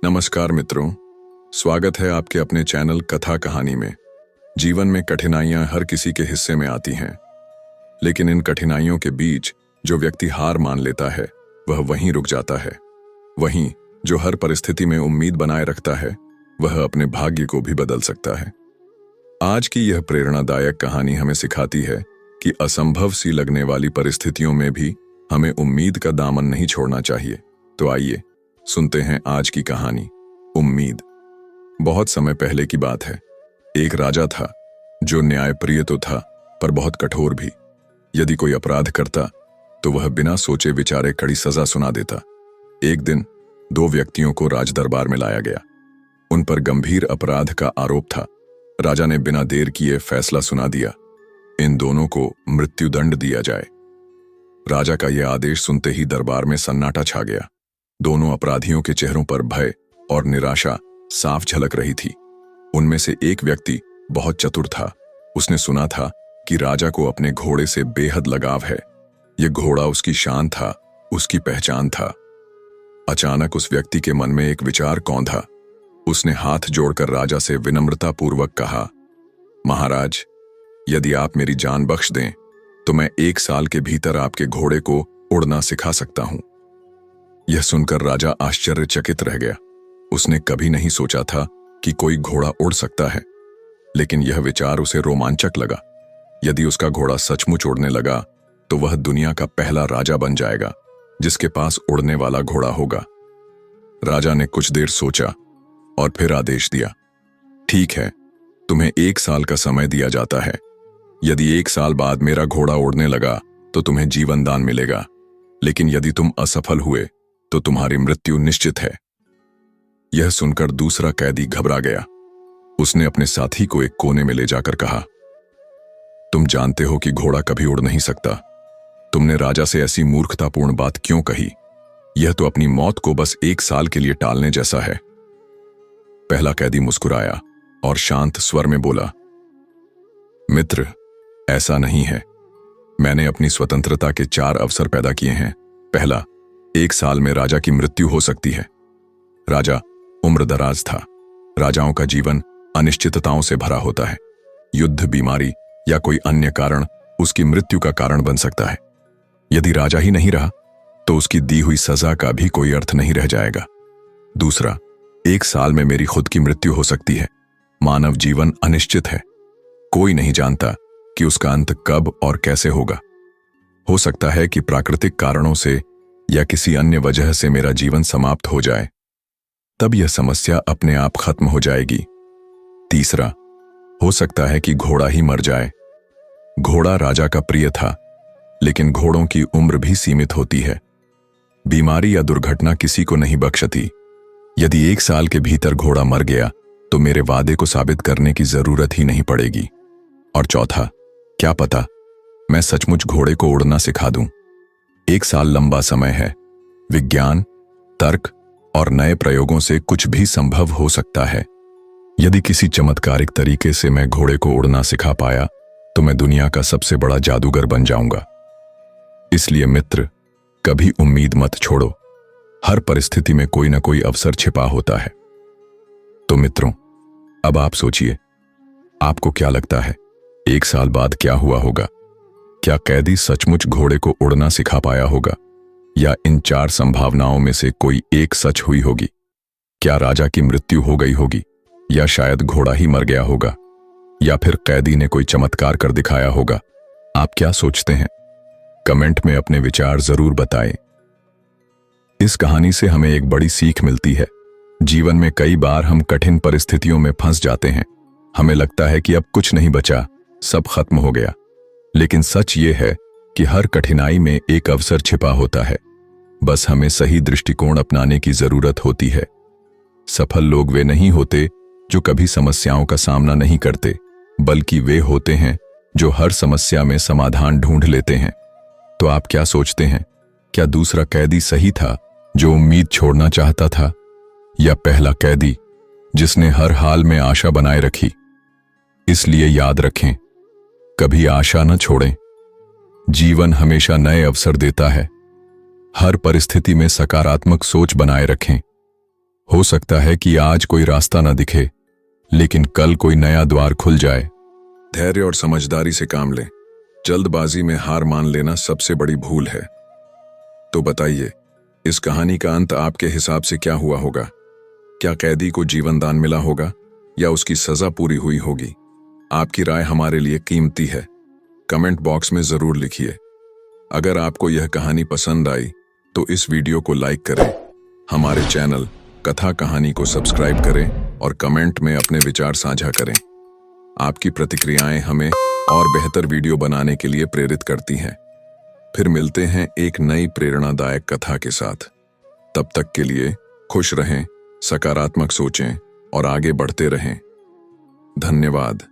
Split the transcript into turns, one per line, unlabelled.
नमस्कार मित्रों, स्वागत है आपके अपने चैनल कथा कहानी में। जीवन में कठिनाइयां हर किसी के हिस्से में आती हैं, लेकिन इन कठिनाइयों के बीच जो व्यक्ति हार मान लेता है वह वहीं रुक जाता है। वहीं जो हर परिस्थिति में उम्मीद बनाए रखता है वह अपने भाग्य को भी बदल सकता है। आज की यह प्रेरणादायक कहानी हमें सिखाती है कि असंभव सी लगने वाली परिस्थितियों में भी हमें उम्मीद का दामन नहीं छोड़ना चाहिए। तो आइए सुनते हैं आज की कहानी, उम्मीद। बहुत समय पहले की बात है। एक राजा था जो न्यायप्रिय तो था पर बहुत कठोर भी। यदि कोई अपराध करता तो वह बिना सोचे विचारे कड़ी सजा सुना देता। एक दिन दो व्यक्तियों को राजदरबार में लाया गया। उन पर गंभीर अपराध का आरोप था। राजा ने बिना देर किए फैसला सुना दिया, इन दोनों को मृत्युदंड दिया जाए। राजा का यह आदेश सुनते ही दरबार में सन्नाटा छा गया। दोनों अपराधियों के चेहरों पर भय और निराशा साफ झलक रही थी। उनमें से एक व्यक्ति बहुत चतुर था। उसने सुना था कि राजा को अपने घोड़े से बेहद लगाव है। यह घोड़ा उसकी शान था, उसकी पहचान था। अचानक उस व्यक्ति के मन में एक विचार कौंधा। उसने हाथ जोड़कर राजा से विनम्रतापूर्वक कहा, महाराज, यदि आप मेरी जान बख्श दें तो मैं 1 साल के भीतर आपके घोड़े को उड़ना सिखा सकता हूं। यह सुनकर राजा आश्चर्यचकित रह गया। उसने कभी नहीं सोचा था कि कोई घोड़ा उड़ सकता है, लेकिन यह विचार उसे रोमांचक लगा। यदि उसका घोड़ा सचमुच उड़ने लगा तो वह दुनिया का पहला राजा बन जाएगा जिसके पास उड़ने वाला घोड़ा होगा। राजा ने कुछ देर सोचा और फिर आदेश दिया, ठीक है, तुम्हें 1 साल का समय दिया जाता है। यदि 1 साल बाद मेरा घोड़ा उड़ने लगा तो तुम्हें जीवन दान मिलेगा, लेकिन यदि तुम असफल हुए तो तुम्हारी मृत्यु निश्चित है। यह सुनकर दूसरा कैदी घबरा गया। उसने अपने साथी को एक कोने में ले जाकर कहा, तुम जानते हो कि घोड़ा कभी उड़ नहीं सकता। तुमने राजा से ऐसी मूर्खतापूर्ण बात क्यों कही? यह तो अपनी मौत को बस 1 साल के लिए टालने जैसा है। पहला कैदी मुस्कुराया और शांत स्वर में बोला, मित्र, ऐसा नहीं है। मैंने अपनी स्वतंत्रता के 4 अवसर पैदा किए हैं। पहला, 1 साल में राजा की मृत्यु हो सकती है। राजा उम्रदराज था। राजाओं का जीवन अनिश्चितताओं से भरा होता है। युद्ध, बीमारी या कोई अन्य कारण उसकी मृत्यु का कारण बन सकता है। यदि राजा ही नहीं रहा तो उसकी दी हुई सजा का भी कोई अर्थ नहीं रह जाएगा। दूसरा, 1 साल में मेरी खुद की मृत्यु हो सकती है। मानव जीवन अनिश्चित है। कोई नहीं जानता कि उसका अंत कब और कैसे होगा। हो सकता है कि प्राकृतिक कारणों से या किसी अन्य वजह से मेरा जीवन समाप्त हो जाए, तब यह समस्या अपने आप खत्म हो जाएगी। तीसरा, हो सकता है कि घोड़ा ही मर जाए। घोड़ा राजा का प्रिय था, लेकिन घोड़ों की उम्र भी सीमित होती है। बीमारी या दुर्घटना किसी को नहीं बख्शती। यदि 1 साल के भीतर घोड़ा मर गया तो मेरे वादे को साबित करने की जरूरत ही नहीं पड़ेगी। और चौथा, क्या पता मैं सचमुच घोड़े को उड़ना सिखा दूं। 1 साल लंबा समय है। विज्ञान, तर्क और नए प्रयोगों से कुछ भी संभव हो सकता है। यदि किसी चमत्कारिक तरीके से मैं घोड़े को उड़ना सिखा पाया तो मैं दुनिया का सबसे बड़ा जादूगर बन जाऊंगा। इसलिए मित्र, कभी उम्मीद मत छोड़ो। हर परिस्थिति में कोई ना कोई अवसर छिपा होता है। तो मित्रों, अब आप सोचिए, आपको क्या लगता है 1 साल बाद क्या हुआ होगा? क्या कैदी सचमुच घोड़े को उड़ना सिखा पाया होगा, या इन 4 संभावनाओं में से कोई एक सच हुई होगी? क्या राजा की मृत्यु हो गई होगी, या शायद घोड़ा ही मर गया होगा, या फिर कैदी ने कोई चमत्कार कर दिखाया होगा? आप क्या सोचते हैं? कमेंट में अपने विचार जरूर बताएं। इस कहानी से हमें एक बड़ी सीख मिलती है। जीवन में कई बार हम कठिन परिस्थितियों में फंस जाते हैं। हमें लगता है कि अब कुछ नहीं बचा, सब खत्म हो गया। लेकिन सच ये है कि हर कठिनाई में एक अवसर छिपा होता है। बस हमें सही दृष्टिकोण अपनाने की जरूरत होती है। सफल लोग वे नहीं होते जो कभी समस्याओं का सामना नहीं करते, बल्कि वे होते हैं जो हर समस्या में समाधान ढूंढ लेते हैं। तो आप क्या सोचते हैं? क्या दूसरा कैदी सही था जो उम्मीद छोड़ना चाहता था, या पहला कैदी जिसने हर हाल में आशा बनाए रखी? इसलिए याद रखें, कभी आशा न छोड़ें। जीवन हमेशा नए अवसर देता है। हर परिस्थिति में सकारात्मक सोच बनाए रखें। हो सकता है कि आज कोई रास्ता न दिखे, लेकिन कल कोई नया द्वार खुल जाए। धैर्य और समझदारी से काम लें। जल्दबाजी में हार मान लेना सबसे बड़ी भूल है। तो बताइए, इस कहानी का अंत आपके हिसाब से क्या हुआ होगा? क्या कैदी को जीवन दान मिला होगा या उसकी सजा पूरी हुई होगी? आपकी राय हमारे लिए कीमती है। कमेंट बॉक्स में जरूर लिखिए। अगर आपको यह कहानी पसंद आई तो इस वीडियो को लाइक करें, हमारे चैनल कथा कहानी को सब्सक्राइब करें और कमेंट में अपने विचार साझा करें। आपकी प्रतिक्रियाएं हमें और बेहतर वीडियो बनाने के लिए प्रेरित करती हैं। फिर मिलते हैं एक नई प्रेरणादायक कथा के साथ। तब तक के लिए खुश रहें, सकारात्मक सोचें और आगे बढ़ते रहें। धन्यवाद।